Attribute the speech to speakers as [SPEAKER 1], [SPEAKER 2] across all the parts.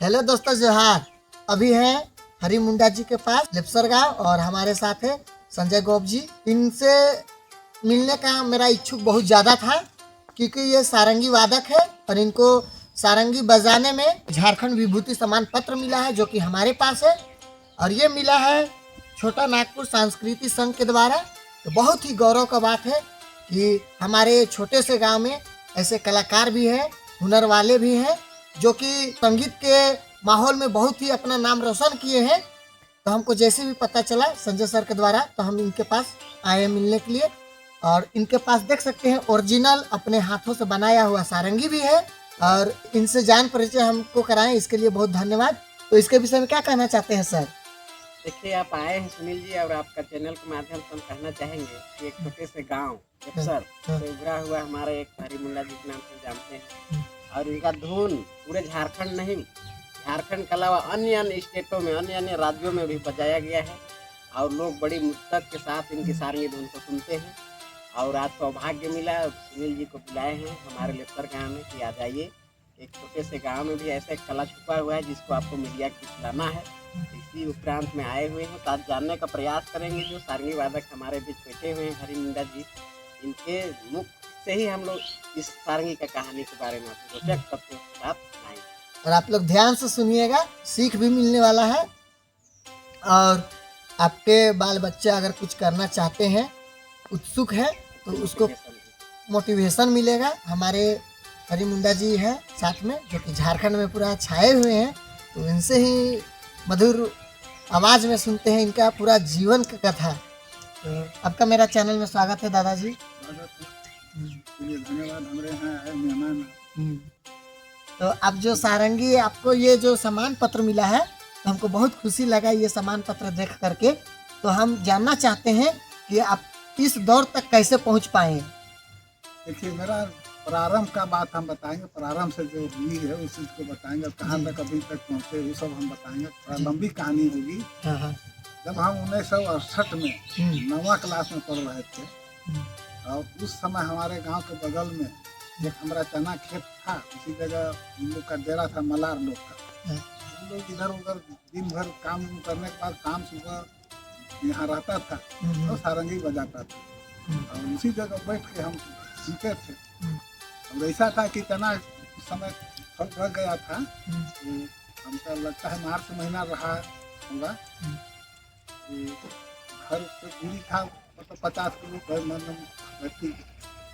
[SPEAKER 1] Hello दोस्तों, जोहार। अभी है हरी मुंडा जी के पास लिपसर गाँव और हमारे साथ है संजय गोप जी। इनसे मिलने का मेरा इच्छुक बहुत ज़्यादा था क्योंकि ये सारंगी वादक है और इनको सारंगी बजाने में झारखंड विभूति सम्मान पत्र मिला है जो कि हमारे पास है और ये मिला है छोटा नागपुर सांस्कृतिक संघ के द्वारा। तो बहुत ही गौरव का बात है कि हमारे छोटे से गांव में ऐसे कलाकार भी हैं, हुनर वाले भी हैं जो कि संगीत के माहौल में बहुत ही अपना नाम रोशन किए हैं। तो हमको जैसे भी पता चला संजय सर के द्वारा तो हम इनके पास आए मिलने के लिए। और इनके पास देख सकते हैं ओरिजिनल अपने हाथों से बनाया हुआ सारंगी भी है और इनसे जान परिचय हमको कराएं, इसके लिए बहुत धन्यवाद। तो इसके विषय में क्या कहना चाहते हैं सर?
[SPEAKER 2] देखिए, आप आए हैं सुनील जी और आपका चैनल के माध्यम से हम कहना चाहेंगे कि एक छोटे से गांव लिपसर से उभरा हुआ हमारे एक हरी मुंडा जी के नाम से जानते हैं और इनका धुन पूरे झारखंड नहीं, झारखंड के अलावा अन्य अन्य स्टेटों में, अन्य अन्य राज्यों में भी बजाया गया है और लोग बड़ी मुद्दत के साथ इनकी सारंगी धुन को सुनते हैं। और आज सौभाग्य मिला, सुनील जी को बुलाए हैं हमारे लिपसर गाँव में कि आ जाइए। एक छोटे से गांव में भी ऐसा एक कला छुपा हुआ है जिसको आपको मीडिया को खिलाना है। इसी उपरांत में आए हुए हैं तो आज जानने का प्रयास करेंगे जो सारंगी वादक हमारे बीच बैठे हुए हैं हरी मुंडा जी, इनके मुख से ही हम लोग इस सारंगी का कहानी के बारे में आपको रोचक तथ्यों के साथ सुनाएंगे।
[SPEAKER 1] और आप लोग ध्यान से सुनिएगा, सीख भी मिलने वाला है और आपके बाल बच्चे अगर कुछ करना चाहते हैं, उत्सुक है तो उसको मोटिवेशन मिलेगा। हमारे हरी मुंडा जी हैं साथ में जो कि झारखंड में पूरा छाए हुए हैं, तो इनसे ही मधुर आवाज़ में सुनते हैं इनका पूरा जीवन का कथा। तो आपका मेरा चैनल में स्वागत है दादाजी।
[SPEAKER 3] धन्यवाद, हमारे यहाँ आए मेहमान।
[SPEAKER 1] तो अब जो सारंगी आपको ये जो सम्मान पत्र मिला है तो हमको बहुत खुशी लगा ये सम्मान पत्र देख करके। तो हम जानना चाहते हैं कि आप इस दौर तक कैसे पहुंच पाए।
[SPEAKER 3] देखिए, मेरा प्रारंभ का बात हम बताएंगे, प्रारंभ से जो हुई है उस चीज़ को बताएंगे, कहाँ तक अभी तक पहुँचे वो सब हम बताएंगे। थोड़ा लंबी कहानी होगी। जब हम 1968 में 9वां क्लास में पढ़ रहे थे और उस समय हमारे गांव के बगल में एक हमारा चना खेत था, उसी जगह उन लोग का डेरा था, मलार लोग का। उन लोग इधर उधर दिन भर काम करने के बाद शाम सुबह यहाँ रहता था और सारंगी बजाता था और उसी जगह बैठ के हम सुनते थे। और ऐसा था कि चना उस समय फल रह गया था, तो हमको लगता है मार्च महीना रहा होगा। घर से दूरी था मतलब 50 किलो, मतलब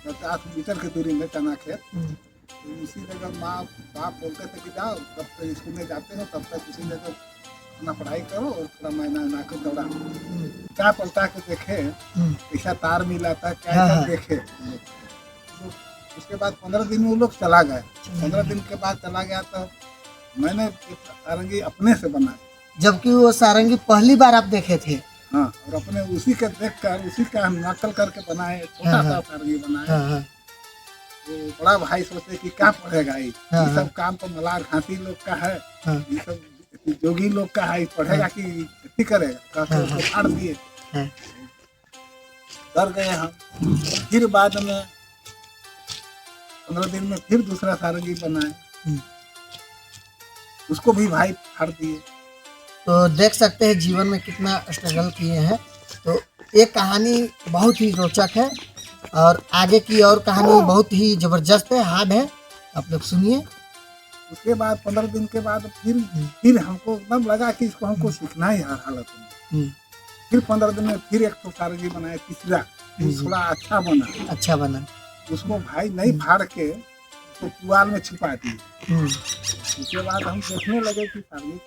[SPEAKER 3] 50 मीटर की दूरी में चना खेत। तो उसी जगह माँ बाप बोलते थे कि जाओ, तब तक स्कूल में जाते हो तब तक उसी जगह अपना पढ़ाई करो और थोड़ा महीना को दौड़ा क्या पलटा के देखे ऐसा तार मिला था, क्या देखे। तो उसके बाद 15 दिन में वो लोग चला गए। 15 दिन के बाद चला गया तो मैंने एक सारंगी अपने से बनाई,
[SPEAKER 1] जबकि वो सारंगी पहली बार आप देखे थे।
[SPEAKER 3] हाँ, और अपने उसी के देख कर उसी का नकल करके बनाए, छोटा सा सारंगी बनाए। तो बड़ा भाई सोचे कि क्या पढ़ेगा ये सब काम तो मलार घाटी लोग का है, ये सब जोगी लोग का है, पढ़ेगा कि खेती करेगा, उसको फाड़ दिए। डर गए हम। फिर बाद में 15 दिन में फिर दूसरा सारंगी बनाए, उसको भी भाई फाड़ दिए।
[SPEAKER 1] तो देख सकते हैं जीवन में कितना स्ट्रगल किए हैं। तो एक कहानी बहुत ही रोचक है और आगे की और कहानी बहुत ही जबरदस्त है, हार्ड है, आप लोग सुनिए।
[SPEAKER 3] उसके बाद 15 दिन के बाद फिर हमको एकदम लगा कि इसको हमको सीखना ही हर हालत में। फिर 15 दिन में फिर एक तो सारंगी बनाया, तीसरा थोड़ा अच्छा बना। उसको भाई नहीं फाड़ के तो पुआल में छिपा दिए। उसके बाद हम देखने लगे कि सारंगी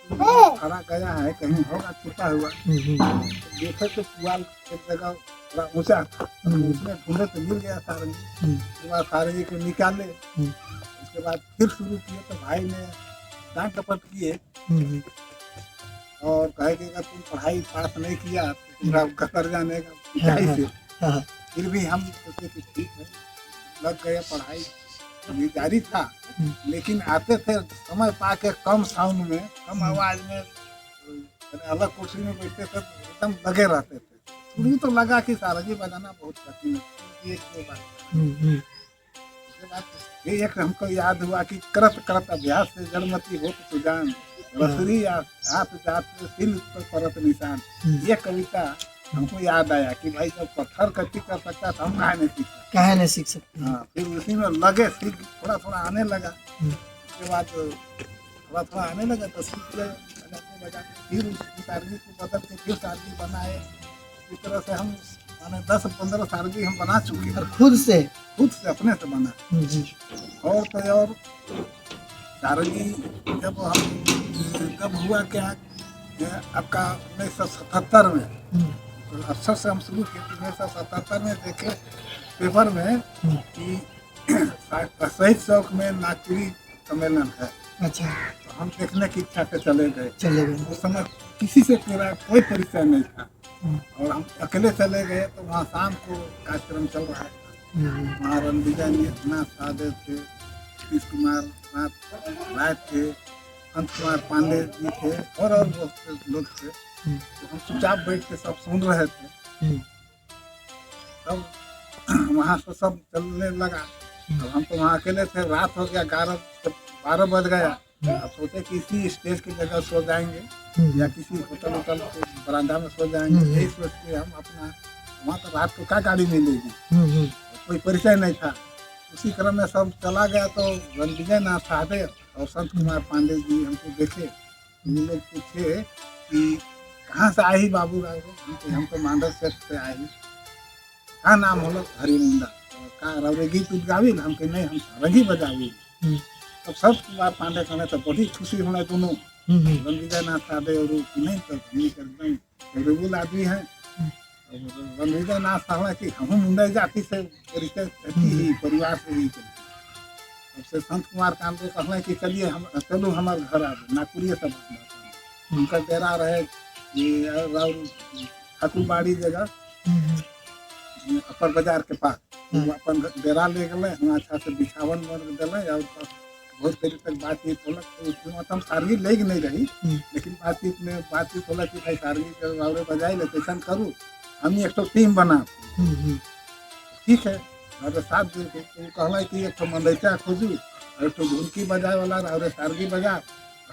[SPEAKER 3] फाड़ा गया है, कहीं होगा छुपा हुआ। देखे तो पुआल एक जगह थोड़ा ऊंचा था, उसमें ढूंढे तो मिल गया सारंगी। उसके बाद सारंगी को निकाले, उसके बाद फिर शुरू किए तो भाई ने डांट डपट किए और कहे कि अगर तुम पढ़ाई पास नहीं किया तो तुम्हारा कतर जाने का पिटाई से। फिर भी हम सोचे कि ठीक है, लग गए पढ़ाई, ये जारी था। लेकिन आते थे समय पा के कम साउंड में, कम आवाज में, अलग कुर्सी में बैठते थे, एकदम लगे रहते थे। शुरू तो लगा कि सारंगी बजाना बहुत कठिन है, उसके बाद ये एक हमको याद हुआ कि करत करत अभ्यास से जड़मती हो तो सुजान, रसरी हाथ जात सिल पर परत निशान। ये कविता हमको याद आया कि भाई जब पत्थर कच्ची कर सकता था, हम काहे नहीं सीख सकते।
[SPEAKER 1] काहे नहीं सीख सकते।
[SPEAKER 3] हाँ, फिर उसी में लगे, सीख थोड़ा थोड़ा आने लगा। उसके बाद थोड़ा थोड़ा आने लगा तो सीख गए, बजाते बजाते फिर उस सारगी को बदल के फिर सारगी बनाए। इस तरह से हम माने 10-15 सारगी हम बना चुके
[SPEAKER 1] और
[SPEAKER 3] हैं,
[SPEAKER 1] खुद से।
[SPEAKER 3] खुद से अपने से बना।
[SPEAKER 1] जी।
[SPEAKER 3] और तो और सारंगी जब हम कब हुआ क्या, आपका 1977 में, अक्सर से हम शुरू किए 1977 में देखे पेपर में कि शहीद चौक में नागपुरी सम्मेलन है।
[SPEAKER 1] अच्छा।
[SPEAKER 3] तो हम देखने की इच्छा से चले गए। उस समय किसी से मेरा कोई परिचय नहीं था और हम अकेले चले गए। तो वहाँ शाम को कार्यक्रम चल रहा था। वहाँ रणविजय नाथ साहदेव थे, नीतीश कुमार नाथ राय थे, अंत कुमार पांडे जी थे और बहुत से लोग थे। तो हम चुपचाप बैठ के सब सुन रहे थे। तब वहाँ से सब चलने लगा। अब हम तो वहाँ अकेले थे, रात हो गया, 11-12 बज गया। अब सोचे कि इसी स्टेज की जगह सो जाएंगे या किसी होटल के बरामदा में सो जाएंगे। यही सोच के हम अपना, वहाँ तो रात को क्या गाड़ी मिलेगी, कोई परिचय नहीं था। उसी क्रम में सब चला गया। तो रणविजय नाथ साहदेव और संत कुमार पांडे जी हमको देखे। वो लोग पूछे कि कहाँ से आई बाबू राव, हम तो मांडर सेठ से आई। का नाम होलो? हरि मुंडा। का रौरे गीत उत गावी? हम कहे नहीं, हम सारंगी बजावी। तब संत कुमार पांडे कहने तो बड़ी खुशी होने दोनों रणविजय नाथ साहदेव और नहीं तो रेगुल आदमी है। रणविजय नाथ साहब कि हम मुंडा जाति से परिचय ही परिवार से ही चलते। तब से संत कुमार पांडे कहना कि चलिए हम चलो हमारे घर आ गए। नागपुरी सब उनका डेरा रहे ठाकुरबाड़ी जगह अपर बाजार के पास। वो अपन डेरा ले गए, वहाँ अच्छा से बिछावन बन दिले और बहुत देर तक बातचीत होला। तो उसमें हम सारगी ले नहीं रही, लेकिन बातचीत होला कि भाई सारगी के रावरे बजाई ले, कैसा करूँ हम एक तो टीम बना। ठीक है, और साथ दे के तो कहला कि एक तो मंदैचा खोजू और एक तो ढोलकी बजाए वाला और सारगी बजा।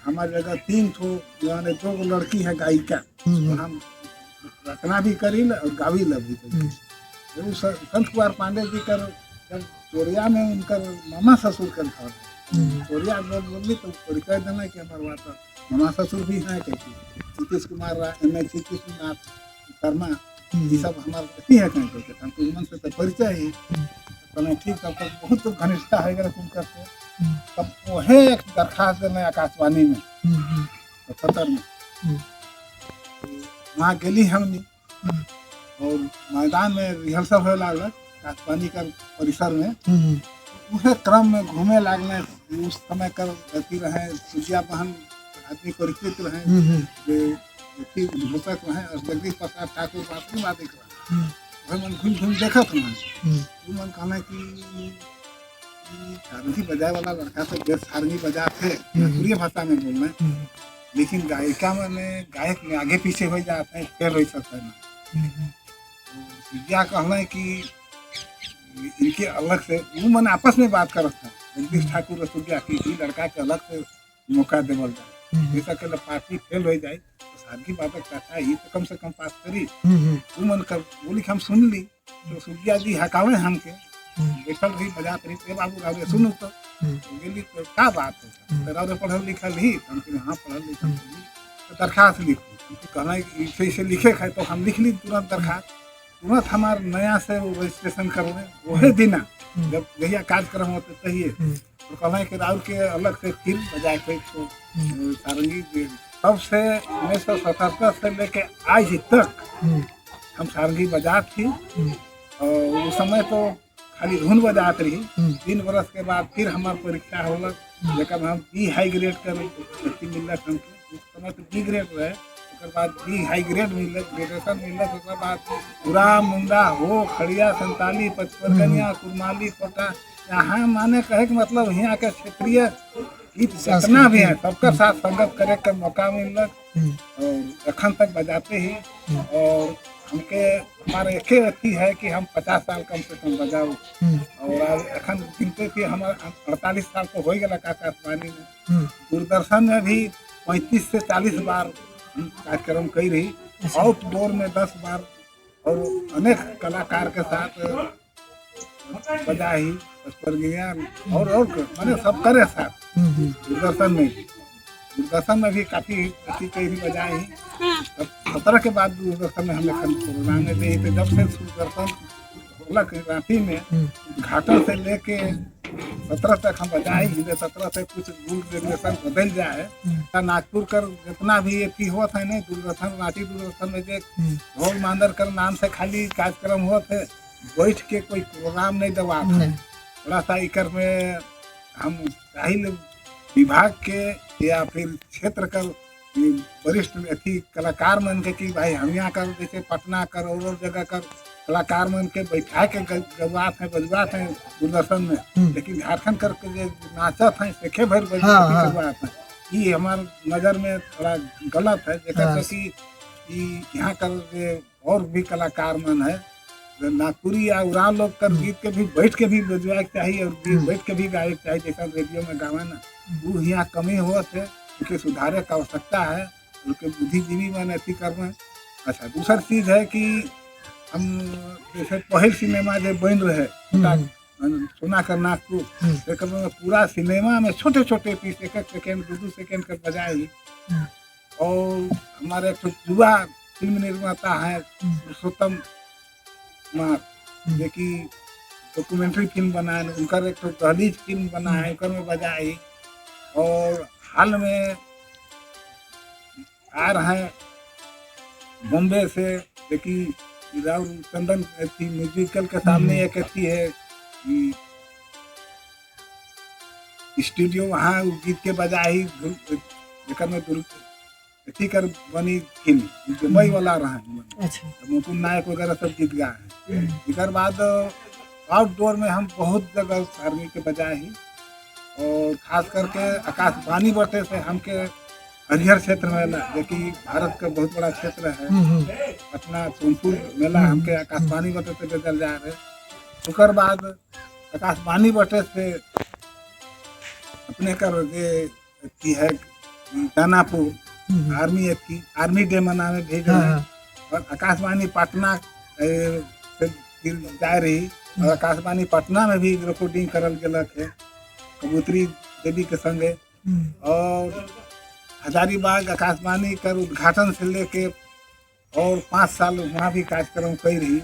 [SPEAKER 3] हमारी जगह 3 ठो यानी 2 लड़की है गायिका, तो हम रचना भी करी और गावी भी करी। तो संत कुमार पांडे जी कर जब चोरिया में उनकर मामा ससुर कर घर, चोरिया बोली तो परिचय देना कि हमारे वहाँ पर मामा ससुर भी हैं। कहती नीतीश कुमार नीतीश नाथ शर्मा ये सब हमारे कहती है कहीं कहते हमको उमन से तो परिचय ही। तो ठीक, तब तक बहुत घनिष्ठता है उनकर से। तब वही एक दरखास्त देने आकाशवाणी में 77 में वहाँ गली हमने और मैदान में रिहर्सल हो लागल आकाशवाणी का परिसर में। उसे क्रम में घूमे लागने उस समय कर गति रहे सूर्या बहन आदमी परिचित रहे घोषक रहे और जगदीश प्रसाद ठाकुर बात रहा मन घूम देखत रहा। मन कहना कि सारंगी बजाए वाला लड़का से बेस सारंगी बजा थे पूरी भाषा में बोलना, लेकिन गायिका में गायक में आगे पीछे हो जाते हैं, फेल हो सकता है ना। सूर्या कहना कि इनके अलग से वो मन आपस में बात करता है जगदीश ठाकुर और सूर्या की लड़का के अलग से मौका देवल जाए। जैसा कि पार्टी फेल हो जाए तो सारंगी बाबा चाचा ही तो कम से कम पास करी। वो मन कर बोली हम सुन ली। तो सूर्या जी हकावे हमके बैठल रही बजात रही, बाबू रावरे सुनू तो गेली तो क्या बात है रावरे पढ़ल लिखल ही? हम हाँ पढ़ल लिखल तो दरखास्त लिखू। कहना इसे लिखे है तो हम लिख ली तुरंत दरखास्त। तुरंत हमारे नया से वो रजिस्ट्रेशन करवे वही दिन जब जहिया कार्यक्रम होते तहिए। तो कहना कि राउर के अलग से फिर बजाए थे तो सारंगी। तब से 1977 से लेके आज तक हम सारंगी बजा थी। और उस समय तो खाली धुन बजात रही। 3 बरस के बाद फिर हमार परीक्षा होलक, जेकर हम बी हाई ग्रेड कर मिलक हमके। उस समय तो बी ग्रेड रहे, उसके बाद बी हाई ग्रेड मिलक, ग्रेजुएशन मिलक। उसके बाद पूरा मुंडा हो खड़िया संताली पचपरगनिया कुरमाली कोटा यहाँ माने कहे कि मतलब यहाँ के क्षेत्रीय गीत जितना भी है सबका साथ संगत करे का मौका मिलक और अखन तक बजाते ही। और हमके हमारे एक अथी है कि हम 50 साल कम से कम बजाओ। और अखन गिनते कि हमारे 48 साल तो हो गया आकाशवाणी में। दूरदर्शन में भी 35 से 40 बार हम कार्यक्रम कई रही, आउटडोर में 10 बार, और अनेक कलाकार के साथ बजाही ज्ञान और मैंने सब करे साथ। दूरदर्शन में भी काफी अच्छी कई भी बजाई। 17 के बाद दूरदर्शन में हमें प्रोग्राम में दी, तो जब से दूरदर्शन रांची में घाटों से लेके 17 तक हम बजाई। 17 से कुछ दूरदर्शन बदल जाए, नागपुर कर जितना भी ये हुआ था नहीं, दूरदर्शन रांची दूरदर्शन में जो ढोल मांदर कर नाम से खाली कार्यक्रम हुआ थे, बैठ के कोई प्रोग्राम नहीं दवा था। थोड़ा सा इकर में हम साहिल विभाग के या फिर क्षेत्र का वरिष्ठ अथी कलाकार मन के कि भाई हम यहाँ कर, जैसे पटना कर और जगह कर कलाकार मन के बैठा के गवात है बजवात है दूरदर्शन में, लेकिन झारखंड करके जो नाचत है सेखे भर बजवात है, ये हमार नज़र में थोड़ा गलत है। जैसे कि यहाँ कर और भी कलाकार मन है नागपुरी या उड़ान लोग कर गीत के भी बैठ के भी बजवाए चाहिए और बैठ के भी गाए चाहिए, जैसा रेडियो में गावे ना, वो यहाँ कमी हुआ थे, उनके सुधारे का आवश्यकता है, उनके बुद्धिजीवी में अथी करना। अच्छा, दूसरी चीज़ है कि हम जैसे पहल सिनेमा जो बन रहे सुना कर नागपुर में पूरा सिनेमा में छोटे छोटे पीस 1-1 सेकेंड 2-2 सेकेंड कर बजाई। और हमारे एक युवा फिल्म निर्माता है पुरुषोत्तम जो कि डॉक्यूमेंट्री फिल्म बनाए, उनका एक तो दहलीज फिल्म बना है, उनकर में बजाई। और हाल में आ रहे हैं बॉम्बे से, जो कि राहुल चंदन थी म्यूजिकल के सामने एक अच्छी है स्टूडियो, वहाँ गीत के बजाई में अच्छी कर बनी फिल्म जो मई वाला रहा है, मुकुंद नायक वगैरह सब गीत गा है। इसके बाद आउटडोर में हम बहुत जगह आर्मी के बजाए ही, और खास करके आकाशवाणी बटे से हमके हरिहर क्षेत्र में, जो कि भारत का बहुत बड़ा क्षेत्र है, पटना सोनपुर मेला हमके आकाशवाणी बटे से गुजर जा रहे। उसके बाद आकाशवाणी बटे से अपने कर की है दानापुर आर्मी डे मनाने भेज रहे हैं, और आकाशवाणी पटना से जा रही, और आकाशवाणी पटना में भी रिकॉर्डिंग करल गलक है कबूतरी देवी के संगे। और हजारीबाग आकाशवाणी का उद्घाटन से लेके और 5 साल वहाँ भी कार्यक्रम कर रही।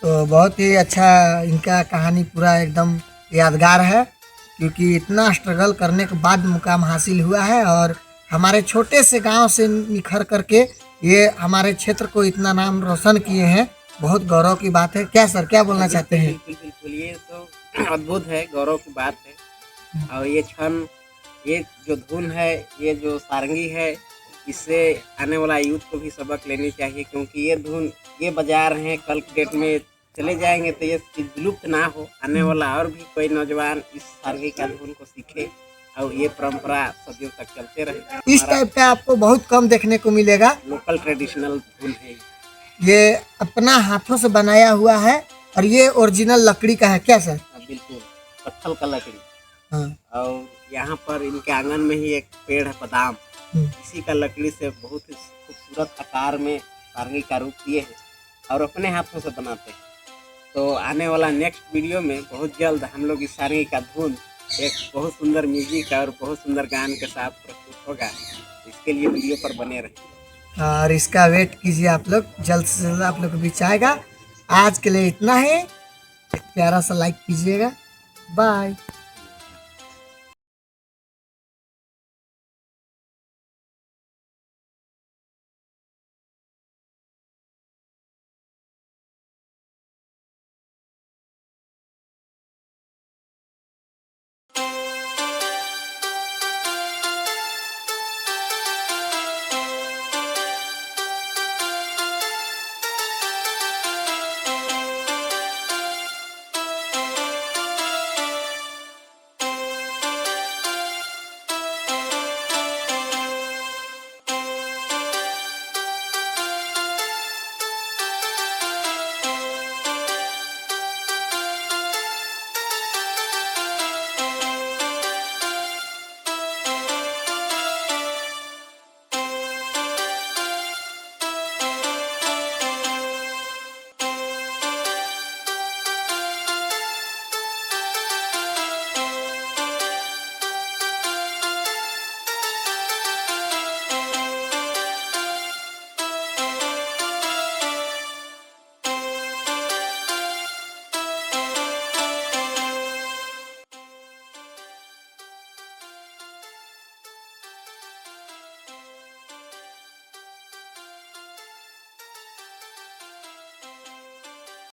[SPEAKER 1] तो बहुत ही अच्छा इनका कहानी पूरा एकदम यादगार है, क्योंकि इतना स्ट्रगल करने के बाद मुकाम हासिल हुआ है, और हमारे छोटे से गांव से निखर करके ये हमारे क्षेत्र को इतना नाम रोशन किए हैं। बहुत गौरव की बात है। क्या सर, क्या बोलना चाहते हैं?
[SPEAKER 2] बिल्कुल, ये तो अद्भुत है, गौरव की बात है। और ये क्षण, ये जो धुन है, ये जो सारंगी है, इससे आने वाला यूथ को भी सबक लेनी चाहिए, क्योंकि ये धुन ये बजा रहे हैं, कल के डेट में चले जाएंगे तो ये विलुप्त ना हो, आने वाला और भी कोई नौजवान इस सारंगी का धुन को सीखे और ये परंपरा सदियों तक चलते रहे।
[SPEAKER 1] इस टाइप का आपको बहुत कम देखने को मिलेगा।
[SPEAKER 2] लोकल ट्रेडिशनल धुन है,
[SPEAKER 1] ये अपना हाथों से बनाया हुआ है, और ये ओरिजिनल लकड़ी का है। क्या सर?
[SPEAKER 2] बिल्कुल, पत्थर का लकड़ी। और यहाँ पर इनके आंगन में ही एक पेड़ है बादाम, इसी का लकड़ी से बहुत ही खूबसूरत आकार में सारंगी का रूप दिए हैं और अपने हाथों से बनाते हैं। तो आने वाला नेक्स्ट वीडियो में बहुत जल्द हम लोग इस सारंगी का धुन एक बहुत सुंदर म्यूजिक और बहुत सुंदर गान के साथ प्रस्तुत होगा। इसके लिए वीडियो पर बने रहें
[SPEAKER 1] और इसका वेट कीजिए आप लोग, जल्द से जल्द आप लोग को बीच आएगा। आज के लिए इतना ही, एक प्यारा सा लाइक कीजिएगा। बाय।